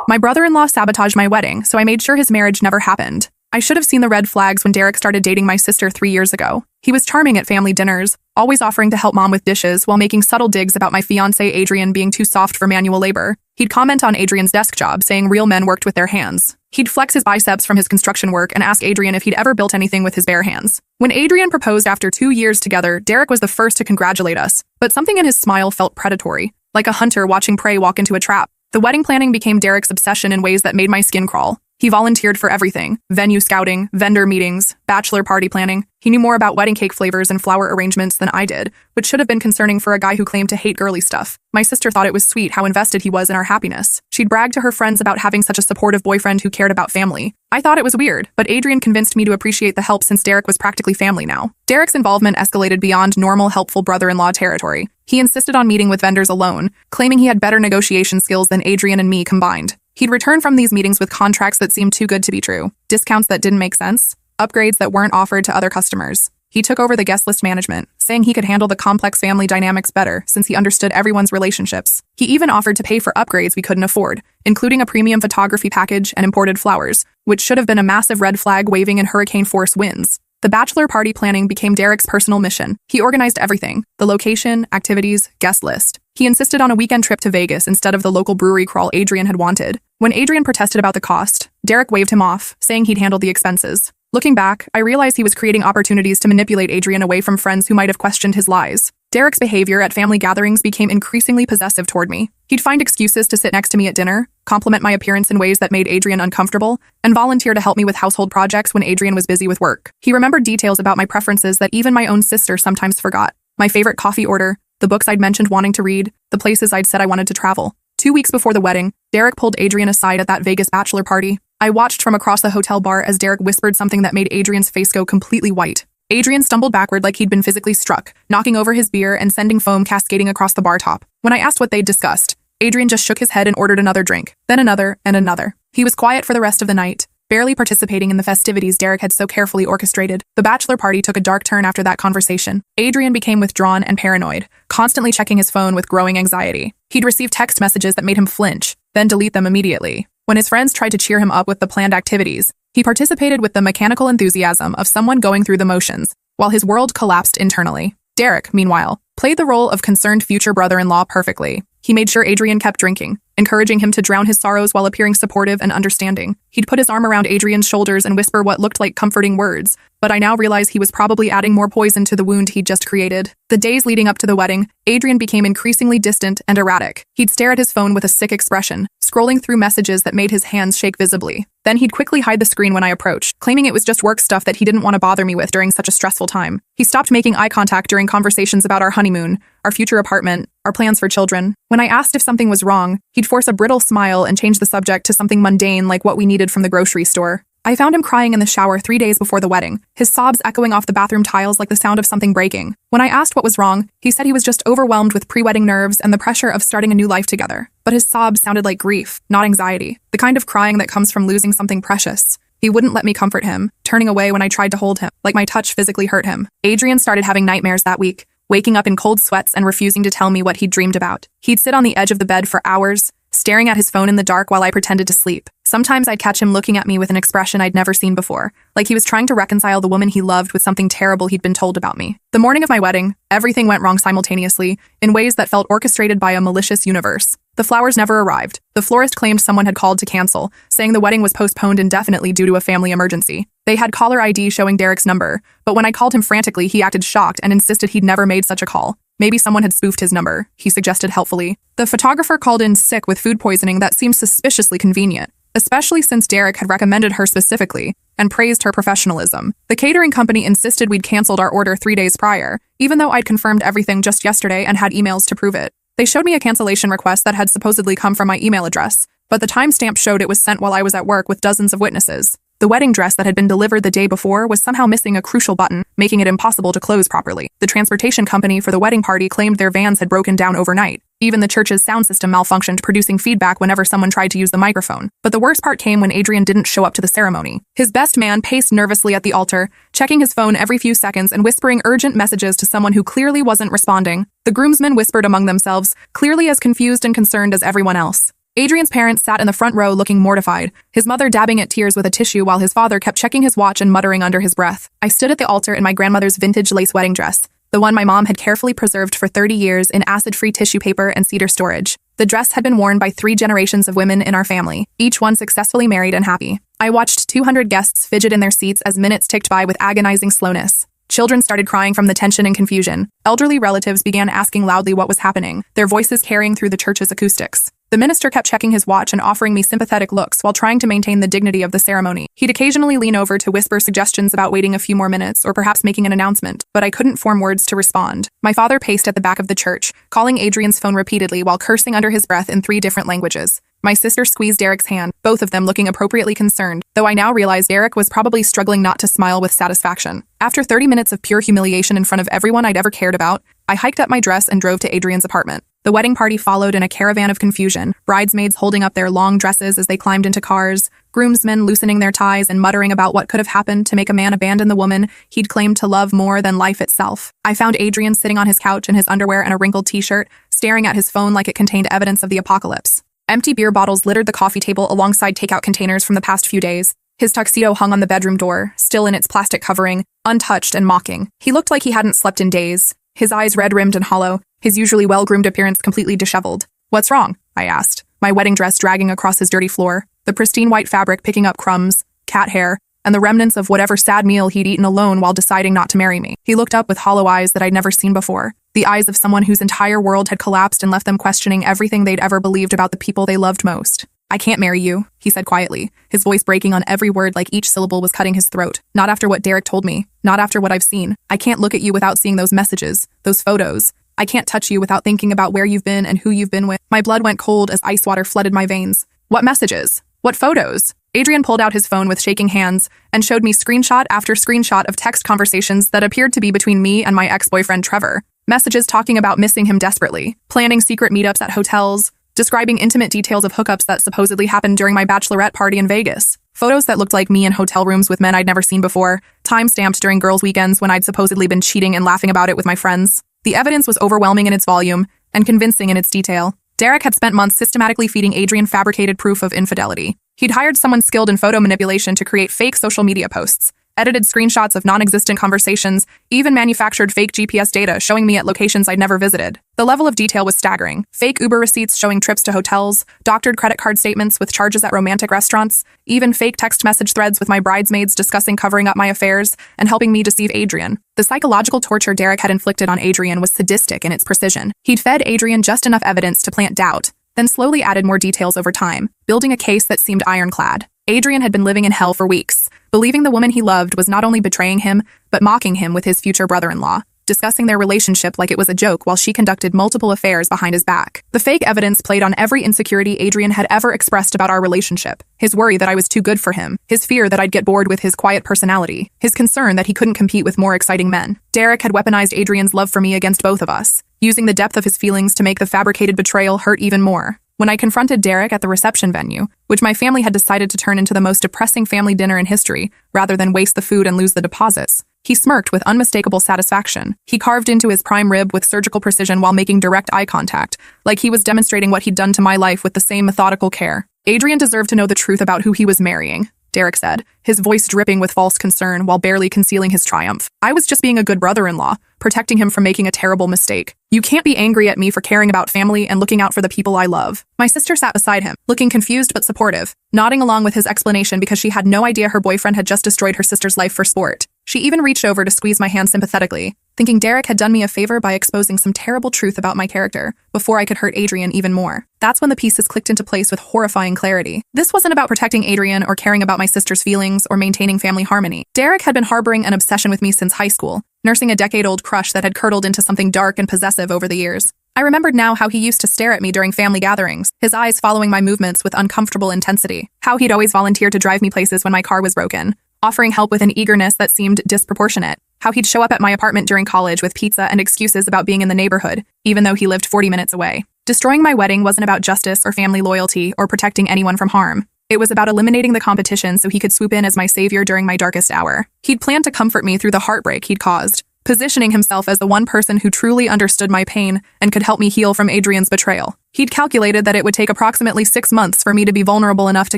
My brother-in-law sabotaged my wedding, so I made sure his marriage never happened. I should have seen the red flags when Derek started dating my sister 3 years ago. He was charming at family dinners, always offering to help mom with dishes while making subtle digs about my fiancé Adrian being too soft for manual labor. He'd comment on Adrian's desk job, saying real men worked with their hands. He'd flex his biceps from his construction work and ask Adrian if he'd ever built anything with his bare hands. When Adrian proposed after 2 years together, Derek was the first to congratulate us, but something in his smile felt predatory, like a hunter watching prey walk into a trap. The wedding planning became Derek's obsession in ways that made my skin crawl. He volunteered for everything: venue scouting, vendor meetings, bachelor party planning. He knew more about wedding cake flavors and flower arrangements than I did, which should have been concerning for a guy who claimed to hate girly stuff. My sister thought it was sweet how invested he was in our happiness. She'd brag to her friends about having such a supportive boyfriend who cared about family. I thought it was weird, but Adrian convinced me to appreciate the help since Derek was practically family now. Derek's involvement escalated beyond normal helpful brother-in-law territory. He insisted on meeting with vendors alone, claiming he had better negotiation skills than Adrian and me combined. He'd return from these meetings with contracts that seemed too good to be true, discounts that didn't make sense, upgrades that weren't offered to other customers. He took over the guest list management, saying he could handle the complex family dynamics better since he understood everyone's relationships. He even offered to pay for upgrades we couldn't afford, including a premium photography package and imported flowers, which should have been a massive red flag waving in hurricane force winds. The bachelor party planning became Derek's personal mission. He organized everything: the location, activities, guest list. He insisted on a weekend trip to Vegas instead of the local brewery crawl Adrian had wanted. When Adrian protested about the cost, Derek waved him off, saying he'd handle the expenses. Looking back, I realized he was creating opportunities to manipulate Adrian away from friends who might have questioned his lies. Derek's behavior at family gatherings became increasingly possessive toward me. He'd find excuses to sit next to me at dinner, compliment my appearance in ways that made Adrian uncomfortable, and volunteer to help me with household projects when Adrian was busy with work. He remembered details about my preferences that even my own sister sometimes forgot. My favorite coffee order, the books I'd mentioned wanting to read, the places I'd said I wanted to travel. 2 weeks before the wedding, Derek pulled Adrian aside at that Vegas bachelor party. I watched from across the hotel bar as Derek whispered something that made Adrian's face go completely white. Adrian stumbled backward like he'd been physically struck, knocking over his beer and sending foam cascading across the bar top. When I asked what they'd discussed, Adrian just shook his head and ordered another drink, then another and another. He was quiet for the rest of the night, barely participating in the festivities Derek had so carefully orchestrated. The bachelor party took a dark turn after that conversation. Adrian became withdrawn and paranoid, constantly checking his phone with growing anxiety. He'd receive text messages that made him flinch, then delete them immediately. When his friends tried to cheer him up with the planned activities, he participated with the mechanical enthusiasm of someone going through the motions, while his world collapsed internally. Derek, meanwhile, played the role of concerned future brother-in-law perfectly. He made sure Adrian kept drinking, encouraging him to drown his sorrows while appearing supportive and understanding. He'd put his arm around Adrian's shoulders and whisper what looked like comforting words, but I now realize he was probably adding more poison to the wound he'd just created. The days leading up to the wedding, Adrian became increasingly distant and erratic. He'd stare at his phone with a sick expression, scrolling through messages that made his hands shake visibly. Then he'd quickly hide the screen when I approached, claiming it was just work stuff that he didn't want to bother me with during such a stressful time. He stopped making eye contact during conversations about our honeymoon, our future apartment, our plans for children. When I asked if something was wrong, he'd force a brittle smile and change the subject to something mundane like what we needed from the grocery store. I found him crying in the shower 3 days before the wedding, his sobs echoing off the bathroom tiles like the sound of something breaking. When I asked what was wrong, he said he was just overwhelmed with pre-wedding nerves and the pressure of starting a new life together. But his sobs sounded like grief, not anxiety, the kind of crying that comes from losing something precious. He wouldn't let me comfort him, turning away when I tried to hold him, like my touch physically hurt him. Adrian started having nightmares that week, waking up in cold sweats and refusing to tell me what he'd dreamed about. He'd sit on the edge of the bed for hours, staring at his phone in the dark while I pretended to sleep. Sometimes I'd catch him looking at me with an expression I'd never seen before, like he was trying to reconcile the woman he loved with something terrible he'd been told about me. The morning of my wedding, everything went wrong simultaneously, in ways that felt orchestrated by a malicious universe. The flowers never arrived. The florist claimed someone had called to cancel, saying the wedding was postponed indefinitely due to a family emergency. They had caller ID showing Derek's number, but when I called him frantically, he acted shocked and insisted he'd never made such a call. Maybe someone had spoofed his number, he suggested helpfully. The photographer called in sick with food poisoning that seemed suspiciously convenient, especially since Derek had recommended her specifically and praised her professionalism. The catering company insisted we'd canceled our order 3 days prior, even though I'd confirmed everything just yesterday and had emails to prove it. They showed me a cancellation request that had supposedly come from my email address, but the timestamp showed it was sent while I was at work with dozens of witnesses. The wedding dress that had been delivered the day before was somehow missing a crucial button, making it impossible to close properly. The transportation company for the wedding party claimed their vans had broken down overnight. Even the church's sound system malfunctioned, producing feedback whenever someone tried to use the microphone. But the worst part came when Adrian didn't show up to the ceremony. His best man paced nervously at the altar, checking his phone every few seconds and whispering urgent messages to someone who clearly wasn't responding. The groomsmen whispered among themselves, clearly as confused and concerned as everyone else. Adrian's parents sat in the front row looking mortified, his mother dabbing at tears with a tissue while his father kept checking his watch and muttering under his breath. I stood at the altar in my grandmother's vintage lace wedding dress, the one my mom had carefully preserved for 30 years in acid-free tissue paper and cedar storage. The dress had been worn by 3 generations of women in our family, each one successfully married and happy. I watched 200 guests fidget in their seats as minutes ticked by with agonizing slowness. Children started crying from the tension and confusion. Elderly relatives began asking loudly what was happening, their voices carrying through the church's acoustics. The minister kept checking his watch and offering me sympathetic looks while trying to maintain the dignity of the ceremony. He'd occasionally lean over to whisper suggestions about waiting a few more minutes or perhaps making an announcement, but I couldn't form words to respond. My father paced at the back of the church, calling Adrian's phone repeatedly while cursing under his breath in 3 different languages. My sister squeezed Derek's hand, both of them looking appropriately concerned, though I now realized Derek was probably struggling not to smile with satisfaction. After 30 minutes of pure humiliation in front of everyone I'd ever cared about, I hiked up my dress and drove to Adrian's apartment. The wedding party followed in a caravan of confusion, bridesmaids holding up their long dresses as they climbed into cars, groomsmen loosening their ties and muttering about what could have happened to make a man abandon the woman he'd claimed to love more than life itself. I found Adrian sitting on his couch in his underwear and a wrinkled t-shirt, staring at his phone like it contained evidence of the apocalypse. Empty beer bottles littered the coffee table alongside takeout containers from the past few days. His tuxedo hung on the bedroom door, still in its plastic covering, untouched and mocking. He looked like he hadn't slept in days, his eyes red-rimmed and hollow, his usually well-groomed appearance completely disheveled. "What's wrong?" I asked, my wedding dress dragging across his dirty floor, the pristine white fabric picking up crumbs, cat hair, and the remnants of whatever sad meal he'd eaten alone while deciding not to marry me. He looked up with hollow eyes that I'd never seen before, the eyes of someone whose entire world had collapsed and left them questioning everything they'd ever believed about the people they loved most. "I can't marry you," he said quietly, his voice breaking on every word like each syllable was cutting his throat. "Not after what Derek told me, not after what I've seen. I can't look at you without seeing those messages, those photos. I can't touch you without thinking about where you've been and who you've been with." My blood went cold as ice water flooded my veins. "What messages? What photos?" Adrian pulled out his phone with shaking hands and showed me screenshot after screenshot of text conversations that appeared to be between me and my ex-boyfriend Trevor. Messages talking about missing him desperately, planning secret meetups at hotels, describing intimate details of hookups that supposedly happened during my bachelorette party in Vegas. Photos that looked like me in hotel rooms with men I'd never seen before, time-stamped during girls' weekends when I'd supposedly been cheating and laughing about it with my friends. The evidence was overwhelming in its volume and convincing in its detail. Derek had spent months systematically feeding Adrian fabricated proof of infidelity. He'd hired someone skilled in photo manipulation to create fake social media posts, edited screenshots of non-existent conversations, even manufactured fake GPS data showing me at locations I'd never visited. The level of detail was staggering. Fake Uber receipts showing trips to hotels, doctored credit card statements with charges at romantic restaurants, even fake text message threads with my bridesmaids discussing covering up my affairs and helping me deceive Adrian. The psychological torture Derek had inflicted on Adrian was sadistic in its precision. He'd fed Adrian just enough evidence to plant doubt, then slowly added more details over time, building a case that seemed ironclad. Adrian had been living in hell for weeks, believing the woman he loved was not only betraying him, but mocking him with his future brother-in-law, discussing their relationship like it was a joke while she conducted multiple affairs behind his back. The fake evidence played on every insecurity Adrian had ever expressed about our relationship. His worry that I was too good for him, his fear that I'd get bored with his quiet personality, his concern that he couldn't compete with more exciting men. Derek had weaponized Adrian's love for me against both of us, using the depth of his feelings to make the fabricated betrayal hurt even more. When I confronted Derek at the reception venue, which my family had decided to turn into the most depressing family dinner in history, rather than waste the food and lose the deposits, he smirked with unmistakable satisfaction. He carved into his prime rib with surgical precision while making direct eye contact, like he was demonstrating what he'd done to my life with the same methodical care. Adrian deserved to know the truth about who he was marrying, Derek said, his voice dripping with false concern while barely concealing his triumph. I was just being a good brother-in-law, protecting him from making a terrible mistake. You can't be angry at me for caring about family and looking out for the people I love. My sister sat beside him, looking confused but supportive, nodding along with his explanation because she had no idea her boyfriend had just destroyed her sister's life for sport. She even reached over to squeeze my hand sympathetically, thinking Derek had done me a favor by exposing some terrible truth about my character before I could hurt Adrian even more. That's when the pieces clicked into place with horrifying clarity. This wasn't about protecting Adrian or caring about my sister's feelings or maintaining family harmony. Derek had been harboring an obsession with me since high school, nursing a decade-old crush that had curdled into something dark and possessive over the years. I remembered now how he used to stare at me during family gatherings, his eyes following my movements with uncomfortable intensity, how he'd always volunteer to drive me places when my car was broken, offering help with an eagerness that seemed disproportionate, how he'd show up at my apartment during college with pizza and excuses about being in the neighborhood, even though he lived 40 minutes away. Destroying my wedding wasn't about justice or family loyalty or protecting anyone from harm. It was about eliminating the competition so he could swoop in as my savior during my darkest hour. He'd planned to comfort me through the heartbreak he'd caused, positioning himself as the one person who truly understood my pain and could help me heal from Adrian's betrayal. He'd calculated that it would take approximately 6 months for me to be vulnerable enough to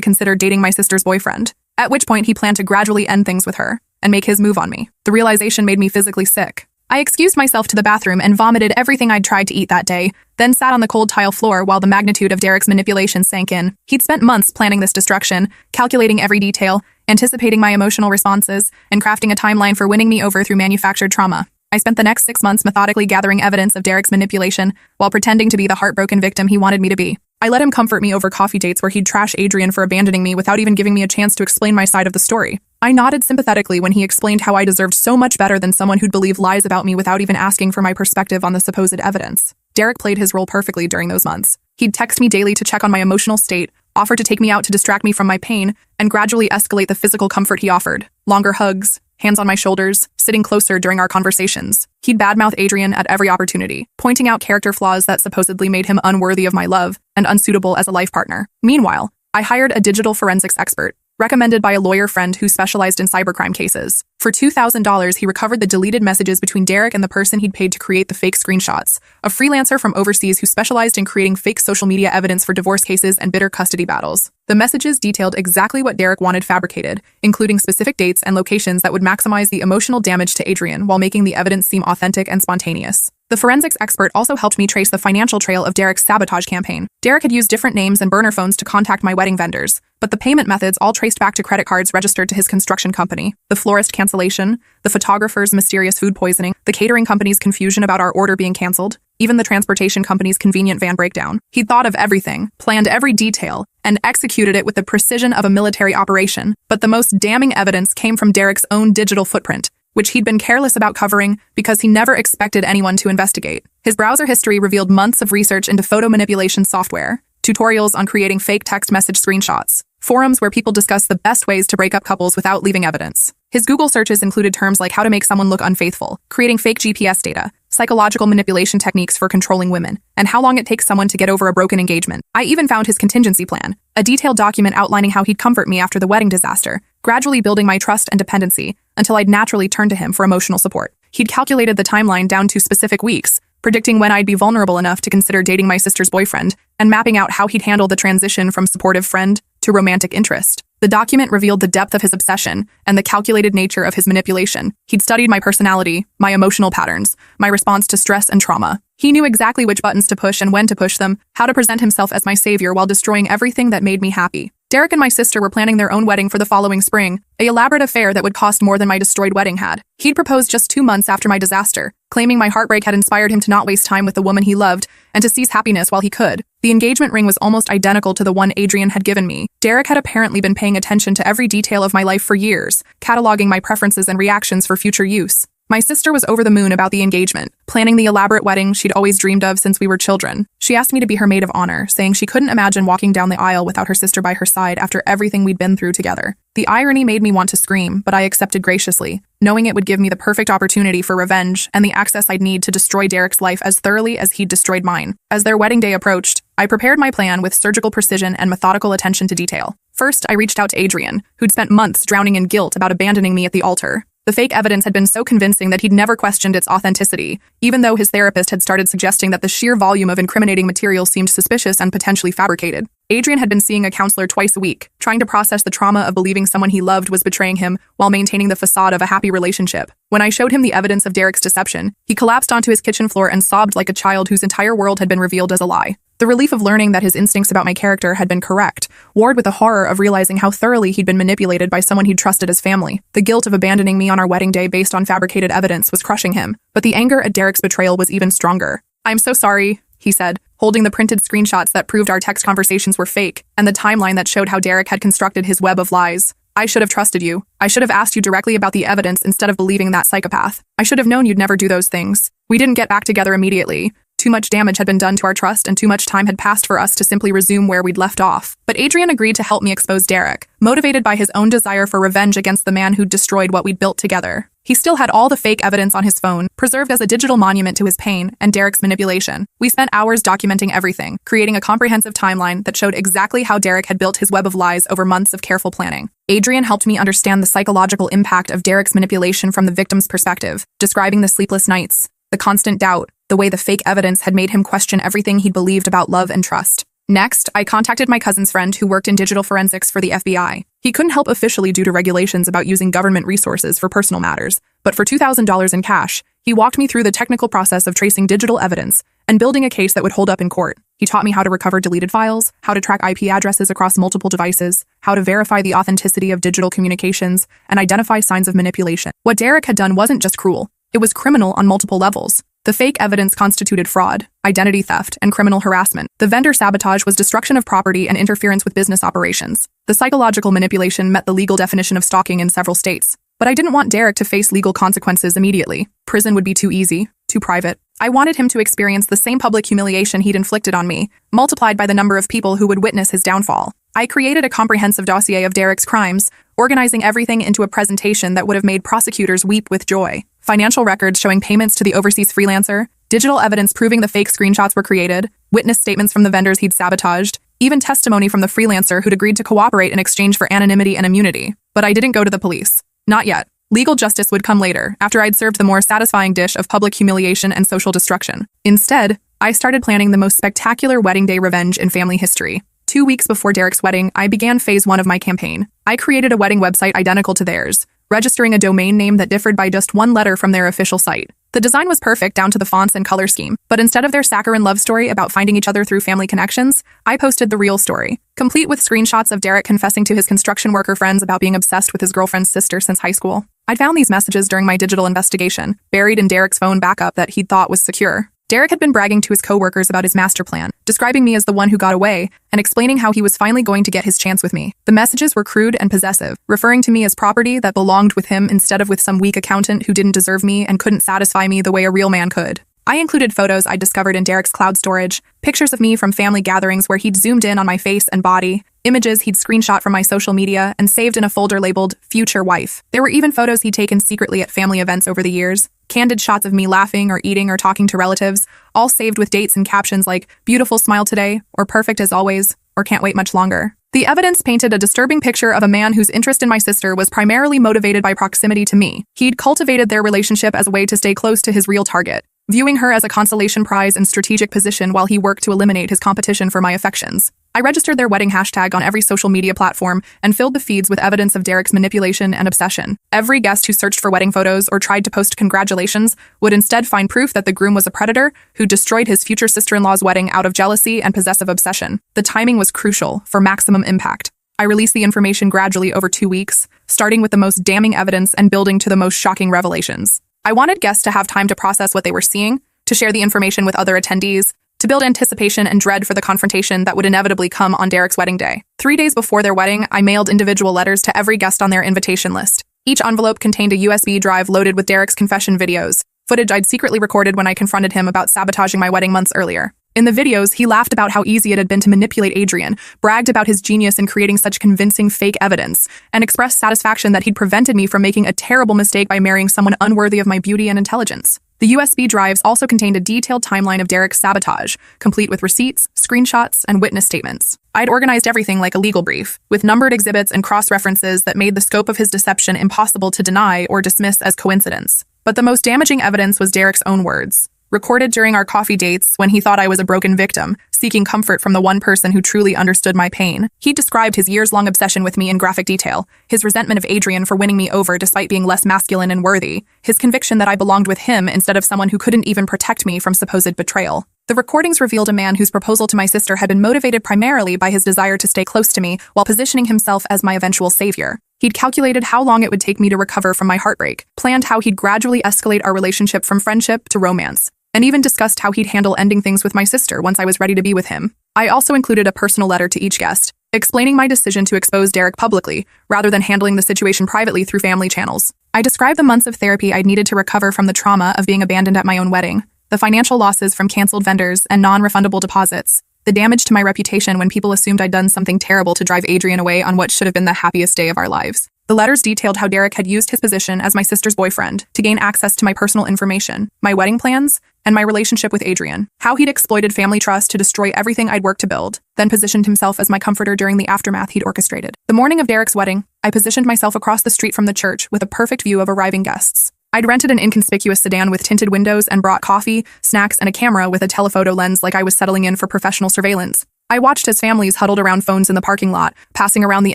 consider dating my sister's boyfriend, at which point he planned to gradually end things with her and make his move on me. The realization made me physically sick. I excused myself to the bathroom and vomited everything I'd tried to eat that day, then sat on the cold tile floor while the magnitude of Derek's manipulation sank in. He'd spent months planning this destruction, calculating every detail, anticipating my emotional responses, and crafting a timeline for winning me over through manufactured trauma. I spent the next 6 months methodically gathering evidence of Derek's manipulation while pretending to be the heartbroken victim he wanted me to be. I let him comfort me over coffee dates where he'd trash Adrian for abandoning me without even giving me a chance to explain my side of the story. I nodded sympathetically when he explained how I deserved so much better than someone who'd believe lies about me without even asking for my perspective on the supposed evidence. Derek played his role perfectly during those months. He'd text me daily to check on my emotional state, offer to take me out to distract me from my pain, and gradually escalate the physical comfort he offered. Longer hugs, hands on my shoulders, sitting closer during our conversations. He'd badmouth Adrian at every opportunity, pointing out character flaws that supposedly made him unworthy of my love and unsuitable as a life partner. Meanwhile, I hired a digital forensics expert, recommended by a lawyer friend who specialized in cybercrime cases. For $2,000, he recovered the deleted messages between Derek and the person he'd paid to create the fake screenshots, a freelancer from overseas who specialized in creating fake social media evidence for divorce cases and bitter custody battles. The messages detailed exactly what Derek wanted fabricated, including specific dates and locations that would maximize the emotional damage to Adrian while making the evidence seem authentic and spontaneous. The forensics expert also helped me trace the financial trail of Derek's sabotage campaign. Derek had used different names and burner phones to contact my wedding vendors, but the payment methods all traced back to credit cards registered to his construction company. The florist cancellation, the photographer's mysterious food poisoning, the catering company's confusion about our order being canceled, even the transportation company's convenient van breakdown. He'd thought of everything, planned every detail, and executed it with the precision of a military operation. But the most damning evidence came from Derek's own digital footprint, which he'd been careless about covering because he never expected anyone to investigate. His browser history revealed months of research into photo manipulation software, tutorials on creating fake text message screenshots, forums where people discuss the best ways to break up couples without leaving evidence. His Google searches included terms like how to make someone look unfaithful, creating fake GPS data, psychological manipulation techniques for controlling women, and how long it takes someone to get over a broken engagement. I even found his contingency plan, a detailed document outlining how he'd comfort me after the wedding disaster, gradually building my trust and dependency until I'd naturally turn to him for emotional support. He'd calculated the timeline down to specific weeks, predicting when I'd be vulnerable enough to consider dating my sister's boyfriend, and mapping out how he'd handle the transition from supportive friend to romantic interest. The document revealed the depth of his obsession and the calculated nature of his manipulation. He'd studied my personality, my emotional patterns, my response to stress and trauma. He knew exactly which buttons to push and when to push them, how to present himself as my savior while destroying everything that made me happy. Derek and my sister were planning their own wedding for the following spring, an elaborate affair that would cost more than my destroyed wedding had. He'd proposed just 2 months after my disaster, claiming my heartbreak had inspired him to not waste time with the woman he loved and to seize happiness while he could. The engagement ring was almost identical to the one Adrian had given me. Derek had apparently been paying attention to every detail of my life for years, cataloging my preferences and reactions for future use. My sister was over the moon about the engagement, planning the elaborate wedding she'd always dreamed of since we were children. She asked me to be her maid of honor, saying she couldn't imagine walking down the aisle without her sister by her side after everything we'd been through together. The irony made me want to scream, but I accepted graciously, knowing it would give me the perfect opportunity for revenge and the access I'd need to destroy Derek's life as thoroughly as he'd destroyed mine. As their wedding day approached, I prepared my plan with surgical precision and methodical attention to detail. First, I reached out to Adrian, who'd spent months drowning in guilt about abandoning me at the altar. The fake evidence had been so convincing that he'd never questioned its authenticity, even though his therapist had started suggesting that the sheer volume of incriminating material seemed suspicious and potentially fabricated. Adrian had been seeing a counselor twice a week, trying to process the trauma of believing someone he loved was betraying him while maintaining the facade of a happy relationship. When I showed him the evidence of Derek's deception, he collapsed onto his kitchen floor and sobbed like a child whose entire world had been revealed as a lie. The relief of learning that his instincts about my character had been correct warred with the horror of realizing how thoroughly he'd been manipulated by someone he'd trusted as family. The guilt of abandoning me on our wedding day based on fabricated evidence was crushing him, but the anger at Derek's betrayal was even stronger. "I'm so sorry," he said, holding the printed screenshots that proved our text conversations were fake, and the timeline that showed how Derek had constructed his web of lies. "I should have trusted you. I should have asked you directly about the evidence instead of believing that psychopath. I should have known you'd never do those things. We didn't get back together immediately. Too much damage had been done to our trust and too much time had passed for us to simply resume where we'd left off." But Adrian agreed to help me expose Derek, motivated by his own desire for revenge against the man who'd destroyed what we'd built together. He still had all the fake evidence on his phone, preserved as a digital monument to his pain and Derek's manipulation. We spent hours documenting everything, creating a comprehensive timeline that showed exactly how Derek had built his web of lies over months of careful planning. Adrian helped me understand the psychological impact of Derek's manipulation from the victim's perspective, describing the sleepless nights, the constant doubt, the way the fake evidence had made him question everything he'd believed about love and trust. Next, I contacted my cousin's friend who worked in digital forensics for the FBI. He couldn't help officially due to regulations about using government resources for personal matters, but for $2,000 in cash, he walked me through the technical process of tracing digital evidence and building a case that would hold up in court. He taught me how to recover deleted files, how to track IP addresses across multiple devices, how to verify the authenticity of digital communications, and identify signs of manipulation. What Derek had done wasn't just cruel, it was criminal on multiple levels. The fake evidence constituted fraud, identity theft, and criminal harassment. The vendor sabotage was destruction of property and interference with business operations. The psychological manipulation met the legal definition of stalking in several states. But I didn't want Derek to face legal consequences immediately. Prison would be too easy, too private. I wanted him to experience the same public humiliation he'd inflicted on me, multiplied by the number of people who would witness his downfall. I created a comprehensive dossier of Derek's crimes, organizing everything into a presentation that would have made prosecutors weep with joy. Financial records showing payments to the overseas freelancer, digital evidence proving the fake screenshots were created, witness statements from the vendors he'd sabotaged, even testimony from the freelancer who'd agreed to cooperate in exchange for anonymity and immunity. But I didn't go to the police. Not yet. Legal justice would come later, after I'd served the more satisfying dish of public humiliation and social destruction. Instead, I started planning the most spectacular wedding day revenge in family history. 2 weeks before Derek's wedding, I began phase 1 of my campaign. I created a wedding website identical to theirs, registering a domain name that differed by just one letter from their official site. The design was perfect down to the fonts and color scheme, but instead of their saccharine love story about finding each other through family connections, I posted the real story, complete with screenshots of Derek confessing to his construction worker friends about being obsessed with his girlfriend's sister since high school. I'd found these messages during my digital investigation, buried in Derek's phone backup that he'd thought was secure. Derek had been bragging to his coworkers about his master plan, describing me as the one who got away, and explaining how he was finally going to get his chance with me. The messages were crude and possessive, referring to me as property that belonged with him instead of with some weak accountant who didn't deserve me and couldn't satisfy me the way a real man could. I included photos I'd discovered in Derek's cloud storage, pictures of me from family gatherings where he'd zoomed in on my face and body, images he'd screenshot from my social media and saved in a folder labeled Future Wife. There were even photos he'd taken secretly at family events over the years, candid shots of me laughing or eating or talking to relatives, all saved with dates and captions like "Beautiful smile today," or "Perfect as always," or "Can't wait much longer." The evidence painted a disturbing picture of a man whose interest in my sister was primarily motivated by proximity to me. He'd cultivated their relationship as a way to stay close to his real target, viewing her as a consolation prize and strategic position while he worked to eliminate his competition for my affections. I registered their wedding hashtag on every social media platform and filled the feeds with evidence of Derek's manipulation and obsession. Every guest who searched for wedding photos or tried to post congratulations would instead find proof that the groom was a predator who destroyed his future sister-in-law's wedding out of jealousy and possessive obsession. The timing was crucial for maximum impact. I released the information gradually over 2 weeks, starting with the most damning evidence and building to the most shocking revelations. I wanted guests to have time to process what they were seeing, to share the information with other attendees, to build anticipation and dread for the confrontation that would inevitably come on Derek's wedding day. 3 days before their wedding, I mailed individual letters to every guest on their invitation list. Each envelope contained a USB drive loaded with Derek's confession videos, footage I'd secretly recorded when I confronted him about sabotaging my wedding months earlier. In the videos, he laughed about how easy it had been to manipulate Adrian, bragged about his genius in creating such convincing fake evidence, and expressed satisfaction that he'd prevented me from making a terrible mistake by marrying someone unworthy of my beauty and intelligence. The USB drives also contained a detailed timeline of Derek's sabotage, complete with receipts, screenshots, and witness statements. I'd organized everything like a legal brief, with numbered exhibits and cross-references that made the scope of his deception impossible to deny or dismiss as coincidence. But the most damaging evidence was Derek's own words, recorded during our coffee dates when he thought I was a broken victim, seeking comfort from the one person who truly understood my pain. He described his years-long obsession with me in graphic detail, his resentment of Adrian for winning me over despite being less masculine and worthy, his conviction that I belonged with him instead of someone who couldn't even protect me from supposed betrayal. The recordings revealed a man whose proposal to my sister had been motivated primarily by his desire to stay close to me while positioning himself as my eventual savior. He'd calculated how long it would take me to recover from my heartbreak, planned how he'd gradually escalate our relationship from friendship to romance, and even discussed how he'd handle ending things with my sister once I was ready to be with him. I also included a personal letter to each guest, explaining my decision to expose Derek publicly, rather than handling the situation privately through family channels. I described the months of therapy I'd needed to recover from the trauma of being abandoned at my own wedding, the financial losses from canceled vendors and non-refundable deposits, the damage to my reputation when people assumed I'd done something terrible to drive Adrian away on what should have been the happiest day of our lives. The letters detailed how Derek had used his position as my sister's boyfriend to gain access to my personal information, my wedding plans, and my relationship with Adrian, how he'd exploited family trust to destroy everything I'd worked to build, then positioned himself as my comforter during the aftermath he'd orchestrated. The morning of Derek's wedding, I positioned myself across the street from the church with a perfect view of arriving guests. I'd rented an inconspicuous sedan with tinted windows and brought coffee, snacks, and a camera with a telephoto lens like I was settling in for professional surveillance. I watched as families huddled around phones in the parking lot, passing around the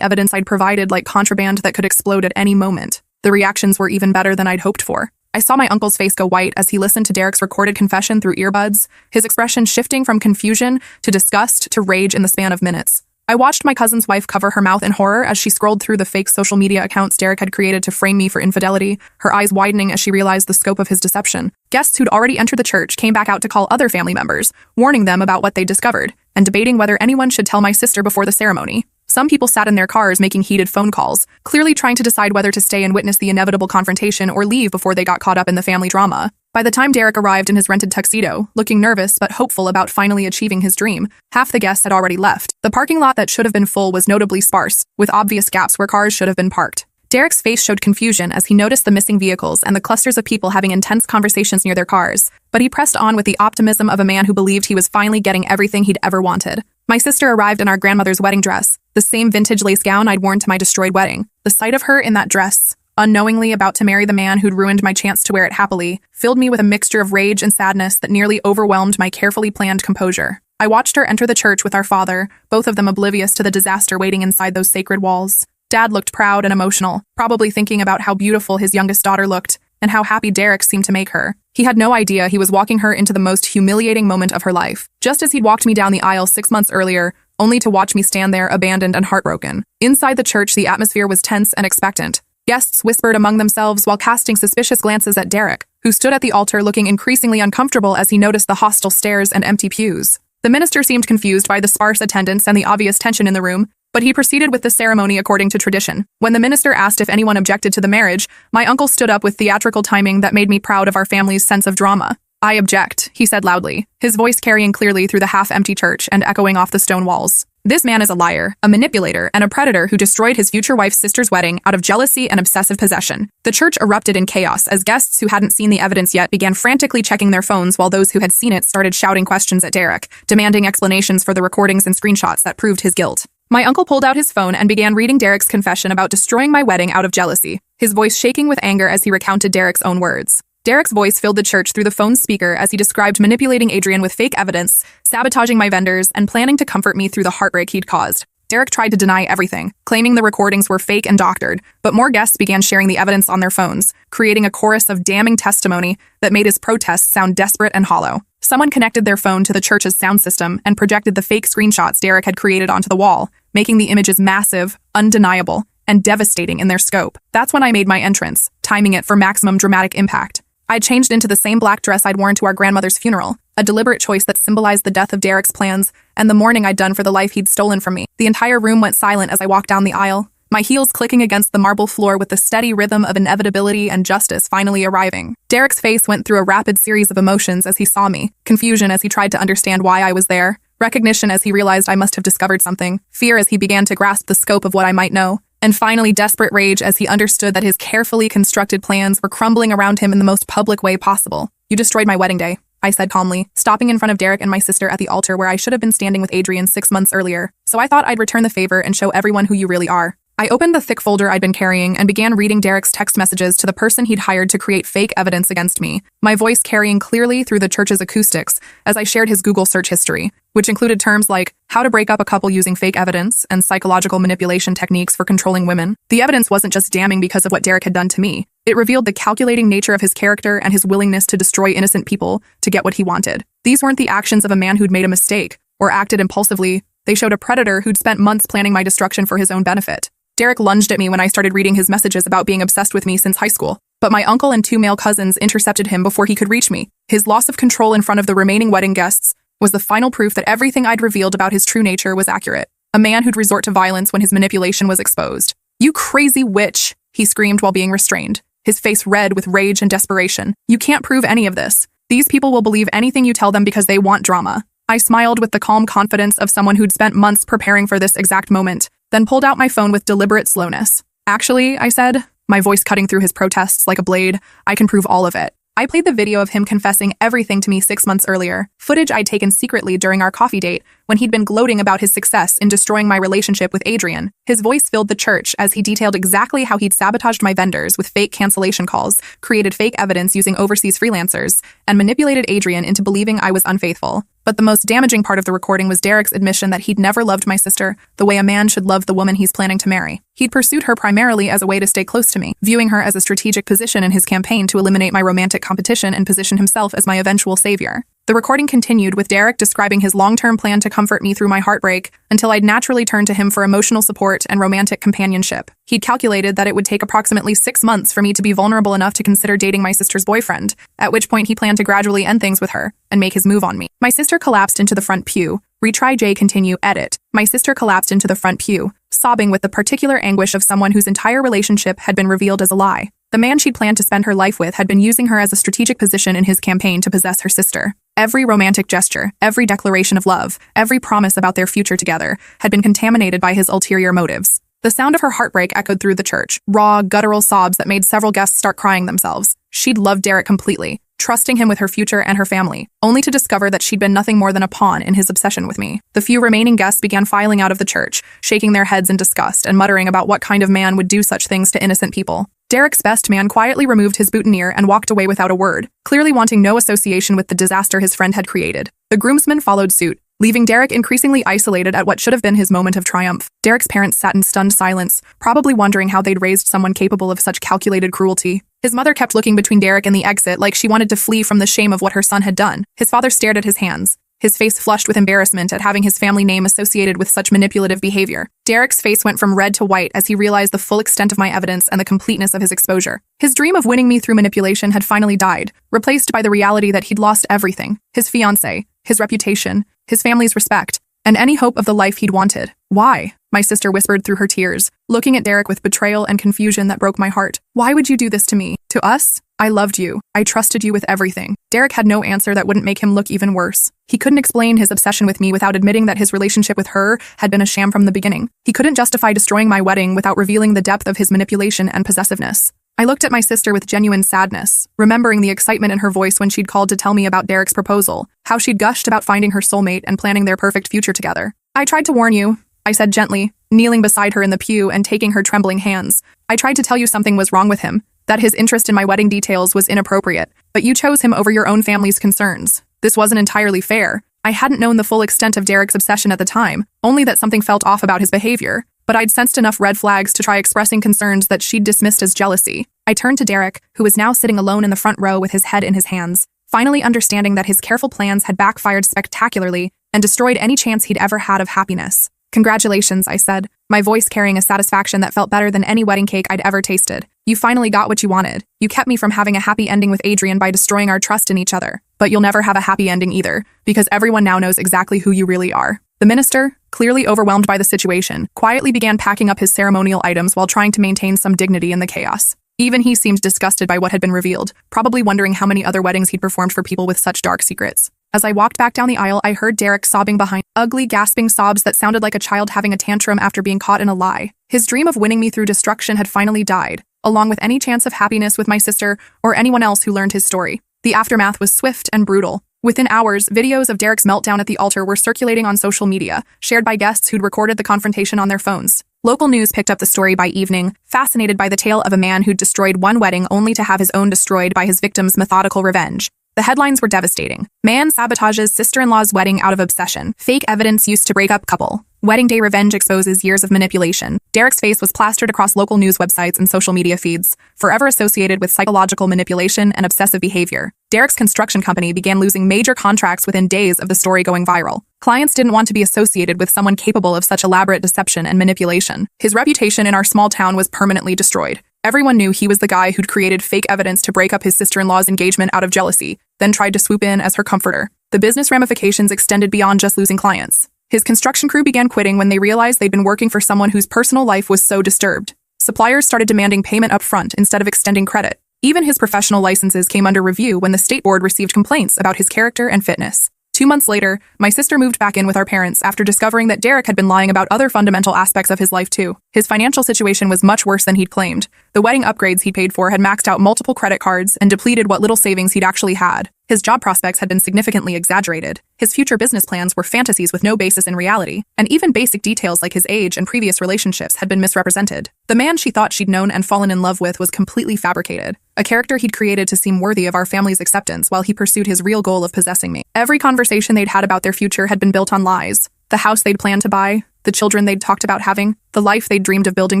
evidence I'd provided like contraband that could explode at any moment. The reactions were even better than I'd hoped for. I saw my uncle's face go white as he listened to Derek's recorded confession through earbuds, his expression shifting from confusion to disgust to rage in the span of minutes. I watched my cousin's wife cover her mouth in horror as she scrolled through the fake social media accounts Derek had created to frame me for infidelity, her eyes widening as she realized the scope of his deception. Guests who'd already entered the church came back out to call other family members, warning them about what they discovered, and debating whether anyone should tell my sister before the ceremony. Some people sat in their cars making heated phone calls, clearly trying to decide whether to stay and witness the inevitable confrontation or leave before they got caught up in the family drama. By the time Derek arrived in his rented tuxedo, looking nervous but hopeful about finally achieving his dream, half the guests had already left. The parking lot that should have been full was notably sparse, with obvious gaps where cars should have been parked. Derek's face showed confusion as he noticed the missing vehicles and the clusters of people having intense conversations near their cars, but he pressed on with the optimism of a man who believed he was finally getting everything he'd ever wanted. My sister arrived in our grandmother's wedding dress, the same vintage lace gown I'd worn to my destroyed wedding. The sight of her in that dress, unknowingly about to marry the man who'd ruined my chance to wear it happily, filled me with a mixture of rage and sadness that nearly overwhelmed my carefully planned composure. I watched her enter the church with our father, both of them oblivious to the disaster waiting inside those sacred walls. Dad looked proud and emotional, probably thinking about how beautiful his youngest daughter looked and how happy Derek seemed to make her. He had no idea he was walking her into the most humiliating moment of her life, just as he'd walked me down the aisle 6 months earlier, only to watch me stand there abandoned and heartbroken. Inside the church, the atmosphere was tense and expectant. Guests whispered among themselves while casting suspicious glances at Derek, who stood at the altar looking increasingly uncomfortable as he noticed the hostile stares and empty pews. The minister seemed confused by the sparse attendance and the obvious tension in the room, but he proceeded with the ceremony according to tradition. When the minister asked if anyone objected to the marriage, my uncle stood up with theatrical timing that made me proud of our family's sense of drama. "I object," he said loudly, his voice carrying clearly through the half-empty church and echoing off the stone walls. "This man is a liar, a manipulator, and a predator who destroyed his future wife's sister's wedding out of jealousy and obsessive possession." The church erupted in chaos as guests who hadn't seen the evidence yet began frantically checking their phones while those who had seen it started shouting questions at Derek, demanding explanations for the recordings and screenshots that proved his guilt. My uncle pulled out his phone and began reading Derek's confession about destroying my wedding out of jealousy, his voice shaking with anger as he recounted Derek's own words. Derek's voice filled the church through the phone's speaker as he described manipulating Adrian with fake evidence, sabotaging my vendors, and planning to comfort me through the heartbreak he'd caused. Derek tried to deny everything, claiming the recordings were fake and doctored, but more guests began sharing the evidence on their phones, creating a chorus of damning testimony that made his protests sound desperate and hollow. Someone connected their phone to the church's sound system and projected the fake screenshots Derek had created onto the wall, making the images massive, undeniable, and devastating in their scope. That's when I made my entrance, timing it for maximum dramatic impact. I changed into the same black dress I'd worn to our grandmother's funeral, a deliberate choice that symbolized the death of Derek's plans and the mourning I'd done for the life he'd stolen from me. The entire room went silent as I walked down the aisle, my heels clicking against the marble floor with the steady rhythm of inevitability and justice finally arriving. Derek's face went through a rapid series of emotions as he saw me, confusion as he tried to understand why I was there, recognition as he realized I must have discovered something, fear as he began to grasp the scope of what I might know, and finally desperate rage as he understood that his carefully constructed plans were crumbling around him in the most public way possible. "You destroyed my wedding day," I said calmly, stopping in front of Derek and my sister at the altar where I should have been standing with Adrian 6 months earlier. "So I thought I'd return the favor and show everyone who you really are." I opened the thick folder I'd been carrying and began reading Derek's text messages to the person he'd hired to create fake evidence against me, my voice carrying clearly through the church's acoustics as I shared his Google search history, which included terms like how to break up a couple using fake evidence and psychological manipulation techniques for controlling women. The evidence wasn't just damning because of what Derek had done to me. It revealed the calculating nature of his character and his willingness to destroy innocent people to get what he wanted. These weren't the actions of a man who'd made a mistake or acted impulsively. They showed a predator who'd spent months planning my destruction for his own benefit. Derek lunged at me when I started reading his messages about being obsessed with me since high school, but my uncle and 2 male cousins intercepted him before he could reach me. His loss of control in front of the remaining wedding guests was the final proof that everything I'd revealed about his true nature was accurate. A man who'd resort to violence when his manipulation was exposed. "You crazy witch," he screamed while being restrained, his face red with rage and desperation. "You can't prove any of this. These people will believe anything you tell them because they want drama." I smiled with the calm confidence of someone who'd spent months preparing for this exact moment, then pulled out my phone with deliberate slowness. "Actually," I said, my voice cutting through his protests like a blade, "I can prove all of it. I played the video of him confessing everything to me 6 months earlier, footage I'd taken secretly during our coffee date when he'd been gloating about his success in destroying my relationship with Adrian. His voice filled the church as he detailed exactly how he'd sabotaged my vendors with fake cancellation calls, created fake evidence using overseas freelancers, and manipulated Adrian into believing I was unfaithful. But the most damaging part of the recording was Derek's admission that he'd never loved my sister the way a man should love the woman he's planning to marry. He'd pursued her primarily as a way to stay close to me, viewing her as a strategic position in his campaign to eliminate my romantic competition and position himself as my eventual savior. The recording continued with Derek describing his long-term plan to comfort me through my heartbreak until I'd naturally turn to him for emotional support and romantic companionship. He'd calculated that it would take approximately 6 months for me to be vulnerable enough to consider dating my sister's boyfriend, at which point he planned to gradually end things with her and make his move on me. My sister collapsed into the front pew. Retry J continue edit. My sister collapsed into the front pew, sobbing with the particular anguish of someone whose entire relationship had been revealed as a lie. The man she'd planned to spend her life with had been using her as a strategic position in his campaign to possess her sister. Every romantic gesture, every declaration of love, every promise about their future together had been contaminated by his ulterior motives. The sound of her heartbreak echoed through the church, raw, guttural sobs that made several guests start crying themselves. She'd loved Derek completely, trusting him with her future and her family, only to discover that she'd been nothing more than a pawn in his obsession with me. The few remaining guests began filing out of the church, shaking their heads in disgust and muttering about what kind of man would do such things to innocent people. Derek's best man quietly removed his boutonniere and walked away without a word, clearly wanting no association with the disaster his friend had created. The groomsmen followed suit, leaving Derek increasingly isolated at what should have been his moment of triumph. Derek's parents sat in stunned silence, probably wondering how they'd raised someone capable of such calculated cruelty. His mother kept looking between Derek and the exit like she wanted to flee from the shame of what her son had done. His father stared at his hands, his face flushed with embarrassment at having his family name associated with such manipulative behavior. Derek's face went from red to white as he realized the full extent of my evidence and the completeness of his exposure. His dream of winning me through manipulation had finally died, replaced by the reality that he'd lost everything: his fiancée, his reputation, his family's respect, and any hope of the life he'd wanted. Why? My sister whispered through her tears, looking at Derek with betrayal and confusion that broke my heart. Why would you do this to me? To us? I loved you. I trusted you with everything. Derek had no answer that wouldn't make him look even worse. He couldn't explain his obsession with me without admitting that his relationship with her had been a sham from the beginning. He couldn't justify destroying my wedding without revealing the depth of his manipulation and possessiveness. I looked at my sister with genuine sadness, remembering the excitement in her voice when she'd called to tell me about Derek's proposal, how she'd gushed about finding her soulmate and planning their perfect future together. I tried to warn you, I said gently, kneeling beside her in the pew and taking her trembling hands. I tried to tell you something was wrong with him, that his interest in my wedding details was inappropriate, but you chose him over your own family's concerns. This wasn't entirely fair. I hadn't known the full extent of Derek's obsession at the time, only that something felt off about his behavior, but I'd sensed enough red flags to try expressing concerns that she'd dismissed as jealousy. I turned to Derek, who was now sitting alone in the front row with his head in his hands, finally understanding that his careful plans had backfired spectacularly and destroyed any chance he'd ever had of happiness. Congratulations, I said, my voice carrying a satisfaction that felt better than any wedding cake I'd ever tasted. You finally got what you wanted. You kept me from having a happy ending with Adrian by destroying our trust in each other. But you'll never have a happy ending either, because everyone now knows exactly who you really are. The minister, clearly overwhelmed by the situation, quietly began packing up his ceremonial items while trying to maintain some dignity in the chaos. Even he seemed disgusted by what had been revealed, probably wondering how many other weddings he'd performed for people with such dark secrets. As I walked back down the aisle, I heard Derek sobbing behind, ugly, gasping sobs that sounded like a child having a tantrum after being caught in a lie. His dream of winning me through destruction had finally died, along with any chance of happiness with my sister or anyone else who learned his story. The aftermath was swift and brutal. Within hours, videos of Derek's meltdown at the altar were circulating on social media, shared by guests who'd recorded the confrontation on their phones. Local news picked up the story by evening, fascinated by the tale of a man who'd destroyed one wedding only to have his own destroyed by his victim's methodical revenge. The headlines were devastating. Man sabotages sister-in-law's wedding out of obsession. Fake evidence used to break up couple. Wedding day revenge exposes years of manipulation. Derek's face was plastered across local news websites and social media feeds, forever associated with psychological manipulation and obsessive behavior. Derek's construction company began losing major contracts within days of the story going viral. Clients didn't want to be associated with someone capable of such elaborate deception and manipulation. His reputation in our small town was permanently destroyed. Everyone knew he was the guy who'd created fake evidence to break up his sister-in-law's engagement out of jealousy, then tried to swoop in as her comforter. The business ramifications extended beyond just losing clients. His construction crew began quitting when they realized they'd been working for someone whose personal life was so disturbed. Suppliers started demanding payment up front instead of extending credit. Even his professional licenses came under review when the state board received complaints about his character and fitness. 2 months later, my sister moved back in with our parents after discovering that Derek had been lying about other fundamental aspects of his life too. His financial situation was much worse than he'd claimed. The wedding upgrades he'd paid for had maxed out multiple credit cards and depleted what little savings he'd actually had. His job prospects had been significantly exaggerated. His future business plans were fantasies with no basis in reality, and even basic details like his age and previous relationships had been misrepresented. The man she thought she'd known and fallen in love with was completely fabricated, a character he'd created to seem worthy of our family's acceptance while he pursued his real goal of possessing me. Every conversation they'd had about their future had been built on lies. The house they'd planned to buy, the children they'd talked about having, the life they'd dreamed of building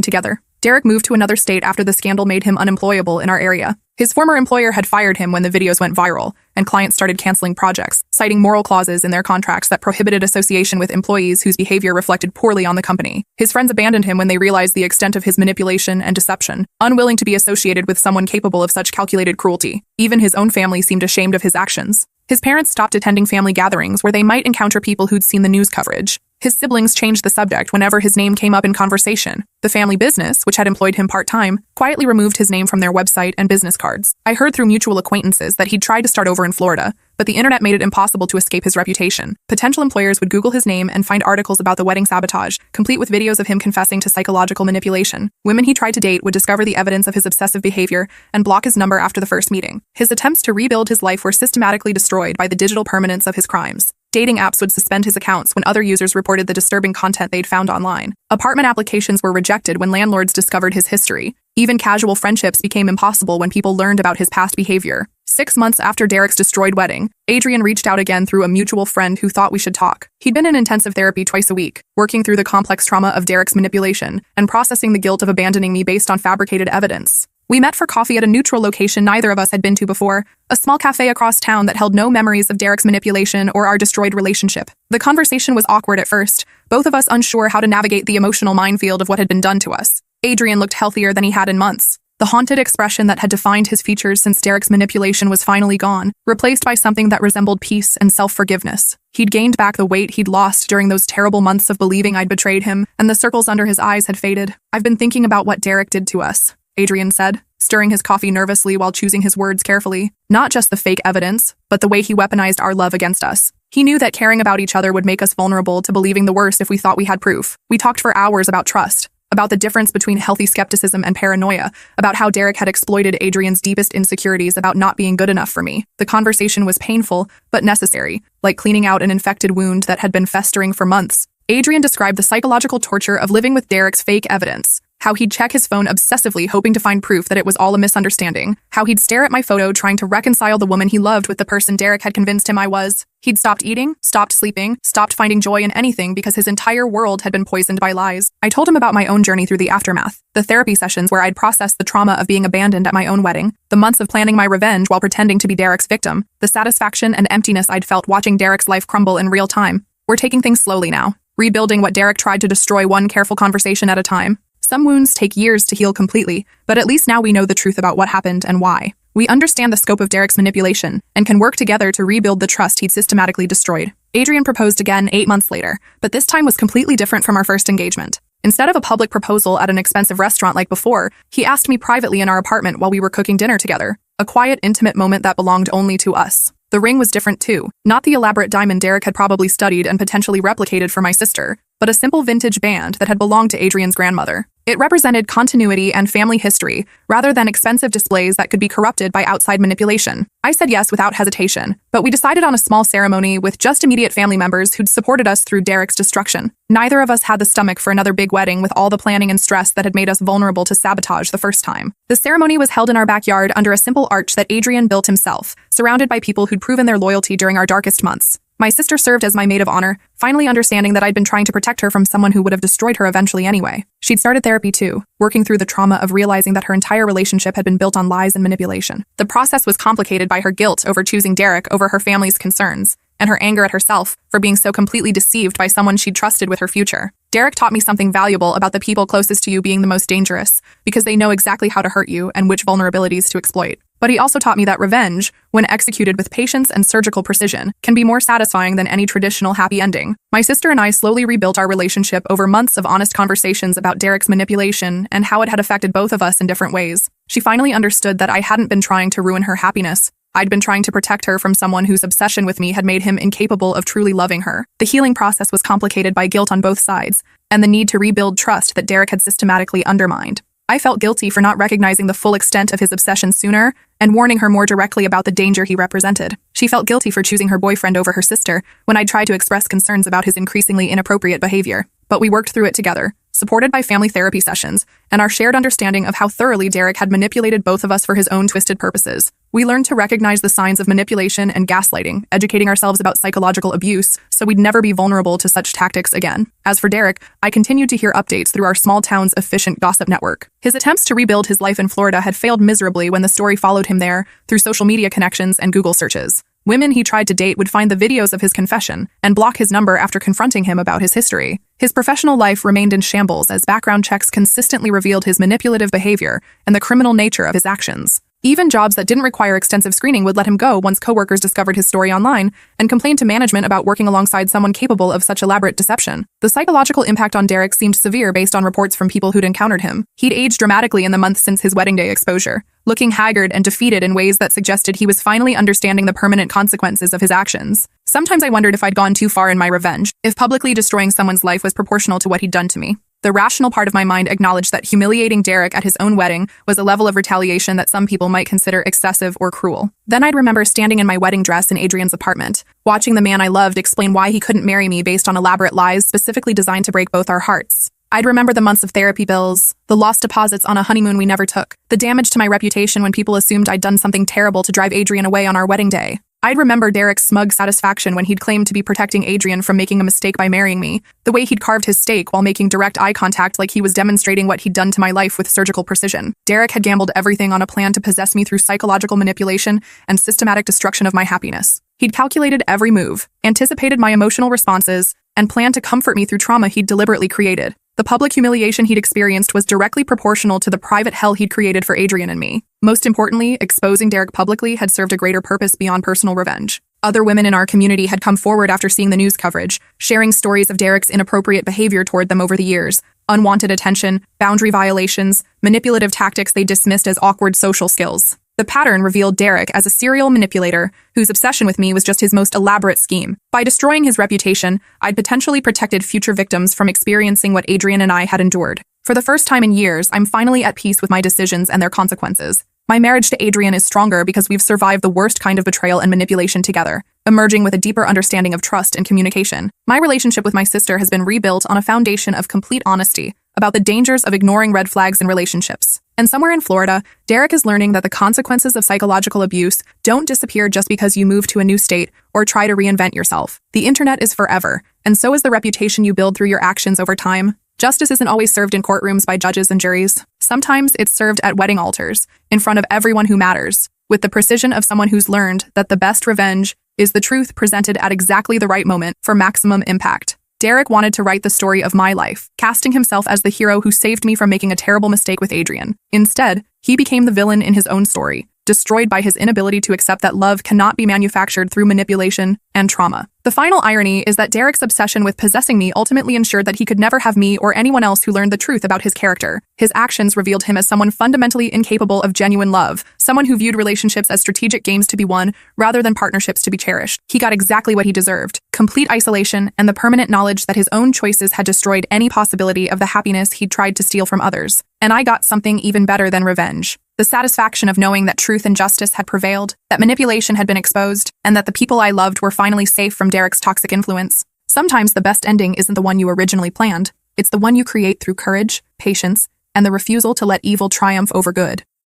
together. Derek moved to another state after the scandal made him unemployable in our area. His former employer had fired him when the videos went viral, and clients started canceling projects, citing moral clauses in their contracts that prohibited association with employees whose behavior reflected poorly on the company. His friends abandoned him when they realized the extent of his manipulation and deception, unwilling to be associated with someone capable of such calculated cruelty. Even his own family seemed ashamed of his actions. His parents stopped attending family gatherings where they might encounter people who'd seen the news coverage. His siblings changed the subject whenever his name came up in conversation. The family business, which had employed him part-time, quietly removed his name from their website and business cards. I heard through mutual acquaintances that he'd tried to start over in Florida, but the internet made it impossible to escape his reputation. Potential employers would Google his name and find articles about the wedding sabotage, complete with videos of him confessing to psychological manipulation. Women he tried to date would discover the evidence of his obsessive behavior and block his number after the first meeting. His attempts to rebuild his life were systematically destroyed by the digital permanence of his crimes. Dating apps would suspend his accounts when other users reported the disturbing content they'd found online. Apartment applications were rejected when landlords discovered his history. Even casual friendships became impossible when people learned about his past behavior. 6 months after Derek's destroyed wedding, Adrian reached out again through a mutual friend who thought we should talk. He'd been in intensive therapy twice a week, working through the complex trauma of Derek's manipulation and processing the guilt of abandoning me based on fabricated evidence. We met for coffee at a neutral location neither of us had been to before, a small cafe across town that held no memories of Derek's manipulation or our destroyed relationship. The conversation was awkward at first, both of us unsure how to navigate the emotional minefield of what had been done to us. Adrian looked healthier than he had in months. The haunted expression that had defined his features since Derek's manipulation was finally gone, replaced by something that resembled peace and self-forgiveness. He'd gained back the weight he'd lost during those terrible months of believing I'd betrayed him, and the circles under his eyes had faded. "I've been thinking about what Derek did to us," Adrian said, stirring his coffee nervously while choosing his words carefully. Not just the fake evidence, but the way he weaponized our love against us. He knew that caring about each other would make us vulnerable to believing the worst if we thought we had proof. We talked for hours about trust, about the difference between healthy skepticism and paranoia, about how Derek had exploited Adrian's deepest insecurities about not being good enough for me. The conversation was painful, but necessary, like cleaning out an infected wound that had been festering for months. Adrian described the psychological torture of living with Derek's fake evidence. How he'd check his phone obsessively hoping to find proof that it was all a misunderstanding. How he'd stare at my photo trying to reconcile the woman he loved with the person Derek had convinced him I was. He'd stopped eating, stopped sleeping, stopped finding joy in anything because his entire world had been poisoned by lies. I told him about my own journey through the aftermath. The therapy sessions where I'd processed the trauma of being abandoned at my own wedding. The months of planning my revenge while pretending to be Derek's victim. The satisfaction and emptiness I'd felt watching Derek's life crumble in real time. We're taking things slowly now. Rebuilding what Derek tried to destroy one careful conversation at a time. Some wounds take years to heal completely, but at least now we know the truth about what happened and why. We understand the scope of Derek's manipulation and can work together to rebuild the trust he'd systematically destroyed. Adrian proposed again 8 months later, but this time was completely different from our first engagement. Instead of a public proposal at an expensive restaurant like before, he asked me privately in our apartment while we were cooking dinner together. A quiet, intimate moment that belonged only to us. The ring was different too. Not the elaborate diamond Derek had probably studied and potentially replicated for my sister, but a simple vintage band that had belonged to Adrian's grandmother. It represented continuity and family history, rather than expensive displays that could be corrupted by outside manipulation. I said yes without hesitation, but we decided on a small ceremony with just immediate family members who'd supported us through Derek's destruction. Neither of us had the stomach for another big wedding with all the planning and stress that had made us vulnerable to sabotage the first time. The ceremony was held in our backyard under a simple arch that Adrian built himself, surrounded by people who'd proven their loyalty during our darkest months. My sister served as my maid of honor, finally understanding that I'd been trying to protect her from someone who would have destroyed her eventually anyway. She'd started therapy too, working through the trauma of realizing that her entire relationship had been built on lies and manipulation. The process was complicated by her guilt over choosing Derek over her family's concerns, and her anger at herself for being so completely deceived by someone she'd trusted with her future. Derek taught me something valuable about the people closest to you being the most dangerous, because they know exactly how to hurt you and which vulnerabilities to exploit. But he also taught me that revenge, when executed with patience and surgical precision, can be more satisfying than any traditional happy ending. My sister and I slowly rebuilt our relationship over months of honest conversations about Derek's manipulation and how it had affected both of us in different ways. She finally understood that I hadn't been trying to ruin her happiness. I'd been trying to protect her from someone whose obsession with me had made him incapable of truly loving her. The healing process was complicated by guilt on both sides, and the need to rebuild trust that Derek had systematically undermined. I felt guilty for not recognizing the full extent of his obsession sooner and warning her more directly about the danger he represented. She felt guilty for choosing her boyfriend over her sister when I tried to express concerns about his increasingly inappropriate behavior. But we worked through it together, supported by family therapy sessions and our shared understanding of how thoroughly Derek had manipulated both of us for his own twisted purposes. We learned to recognize the signs of manipulation and gaslighting, educating ourselves about psychological abuse so we'd never be vulnerable to such tactics again. As for Derek, I continued to hear updates through our small town's efficient gossip network. His attempts to rebuild his life in Florida had failed miserably when the story followed him there through social media connections and Google searches. Women he tried to date would find the videos of his confession and block his number after confronting him about his history. His professional life remained in shambles as background checks consistently revealed his manipulative behavior and the criminal nature of his actions. Even jobs that didn't require extensive screening would let him go once coworkers discovered his story online and complained to management about working alongside someone capable of such elaborate deception. The psychological impact on Derek seemed severe based on reports from people who'd encountered him. He'd aged dramatically in the months since his wedding day exposure, looking haggard and defeated in ways that suggested he was finally understanding the permanent consequences of his actions. Sometimes I wondered if I'd gone too far in my revenge, if publicly destroying someone's life was proportional to what he'd done to me. The rational part of my mind acknowledged that humiliating Derek at his own wedding was a level of retaliation that some people might consider excessive or cruel. Then I'd remember standing in my wedding dress in Adrian's apartment, watching the man I loved explain why he couldn't marry me based on elaborate lies specifically designed to break both our hearts. I'd remember the months of therapy bills, the lost deposits on a honeymoon we never took, the damage to my reputation when people assumed I'd done something terrible to drive Adrian away on our wedding day. I'd remember Derek's smug satisfaction when he'd claimed to be protecting Adrian from making a mistake by marrying me, the way he'd carved his steak while making direct eye contact like he was demonstrating what he'd done to my life with surgical precision. Derek had gambled everything on a plan to possess me through psychological manipulation and systematic destruction of my happiness. He'd calculated every move, anticipated my emotional responses, and planned to comfort me through trauma he'd deliberately created. The public humiliation he'd experienced was directly proportional to the private hell he'd created for Adrian and me. Most importantly, exposing Derek publicly had served a greater purpose beyond personal revenge. Other women in our community had come forward after seeing the news coverage, sharing stories of Derek's inappropriate behavior toward them over the years, unwanted attention, boundary violations, manipulative tactics they dismissed as awkward social skills. The pattern revealed Derek as a serial manipulator whose obsession with me was just his most elaborate scheme. By destroying his reputation, I'd potentially protected future victims from experiencing what Adrian and I had endured. For the first time in years, I'm finally at peace with my decisions and their consequences. My marriage to Adrian is stronger because we've survived the worst kind of betrayal and manipulation together, emerging with a deeper understanding of trust and communication. My relationship with my sister has been rebuilt on a foundation of complete honesty about the dangers of ignoring red flags in relationships. And somewhere in Florida, Derek is learning that the consequences of psychological abuse don't disappear just because you move to a new state or try to reinvent yourself. The internet is forever, and so is the reputation you build through your actions over time. Justice isn't always served in courtrooms by judges and juries. Sometimes it's served at wedding altars, in front of everyone who matters, with the precision of someone who's learned that the best revenge is the truth presented at exactly the right moment for maximum impact. Derek wanted to write the story of my life, casting himself as the hero who saved me from making a terrible mistake with Adrian. Instead, he became the villain in his own story, destroyed by his inability to accept that love cannot be manufactured through manipulation and trauma. The final irony is that Derek's obsession with possessing me ultimately ensured that he could never have me or anyone else who learned the truth about his character. His actions revealed him as someone fundamentally incapable of genuine love, someone who viewed relationships as strategic games to be won rather than partnerships to be cherished. He got exactly what he deserved: complete isolation and the permanent knowledge that his own choices had destroyed any possibility of the happiness he'd tried to steal from others. And I got something even better than revenge: the satisfaction of knowing that truth and justice had prevailed, that manipulation had been exposed, and that the people I loved were finally safe from Derek's toxic influence. Sometimes the best ending isn't the one you originally planned. It's the one you create through courage, patience, and the refusal to let evil triumph over good.